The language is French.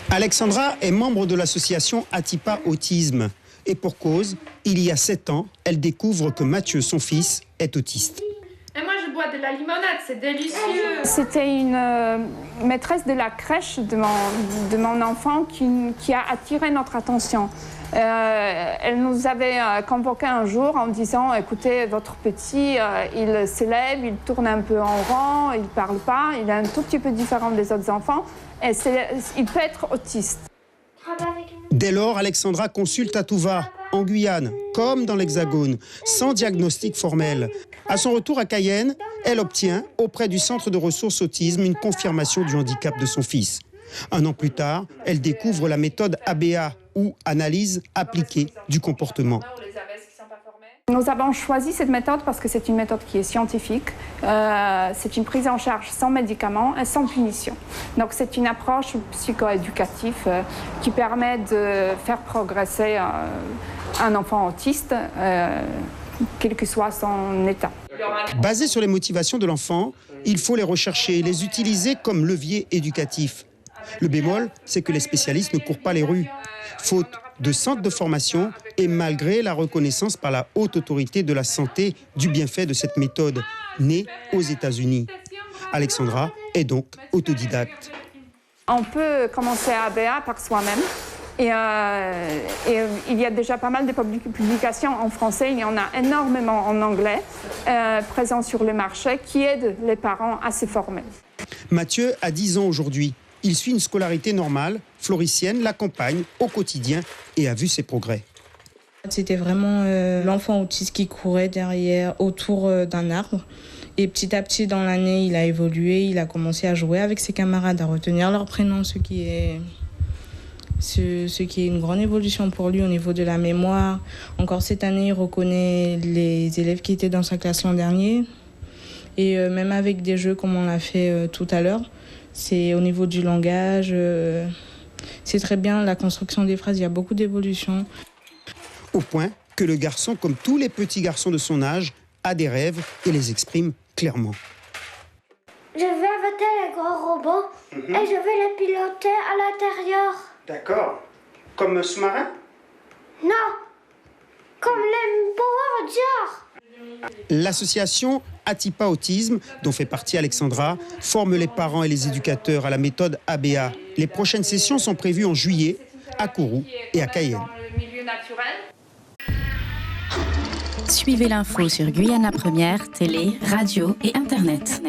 Alexandra est membre de l'association Atipa Autisme. Et pour cause, il y a 7 ans, elle découvre que Mathieu, son fils, est autiste. Et moi, je bois de la limonade, c'est délicieux. C'était une maîtresse de la crèche de mon enfant qui a attiré notre attention. Elle nous avait convoqué un jour en disant « Écoutez, votre petit, il s'élève, il tourne un peu en rond, il ne parle pas, il est un tout petit peu différent des autres enfants et il peut être autiste. » Dès lors, Alexandra consulte à tout va, en Guyane, comme dans l'Hexagone, sans diagnostic formel. À son retour à Cayenne, elle obtient, auprès du Centre de ressources autisme, une confirmation du handicap de son fils. 1 an plus tard, elle découvre la méthode ABA, ou analyse appliquée du comportement. Nous avons choisi cette méthode parce que c'est une méthode qui est scientifique. C'est une prise en charge sans médicaments et sans punition. Donc c'est une approche psychoéducative qui permet de faire progresser un enfant autiste, quel que soit son état. Basé sur les motivations de l'enfant, il faut les rechercher et les utiliser comme levier éducatif. Le bémol, c'est que les spécialistes ne courent pas les rues. Faute de centres de formation et malgré la reconnaissance par la haute autorité de la santé du bienfait de cette méthode, née aux États-Unis. Alexandra est donc autodidacte. On peut commencer à ABA par soi-même. Et il y a déjà pas mal de publications en français, il y en a énormément en anglais, présents sur le marché, qui aident les parents à se former. Mathieu a 10 ans aujourd'hui. Il suit une scolarité normale. Floricienne l'accompagne au quotidien et a vu ses progrès. C'était vraiment l'enfant autiste qui courait derrière, autour d'un arbre. Et petit à petit, dans l'année, il a évolué. Il a commencé à jouer avec ses camarades, à retenir leur prénom, ce qui est une grande évolution pour lui au niveau de la mémoire. Encore cette année, il reconnaît les élèves qui étaient dans sa classe l'an dernier. Et même avec des jeux comme on l'a fait tout à l'heure, c'est au niveau du langage, c'est très bien, la construction des phrases, il y a beaucoup d'évolution. Au point que le garçon, comme tous les petits garçons de son âge, a des rêves et les exprime clairement. Je vais inventer les gros robots et je vais les piloter à l'intérieur. D'accord. Comme sous-marin? Non, comme les Power Rangers. L'association Atipa Autisme, dont fait partie Alexandra, forme les parents et les éducateurs à la méthode ABA. Les prochaines sessions sont prévues en juillet à Kourou et à Cayenne. Suivez l'info sur Guyana Première, télé, radio et Internet.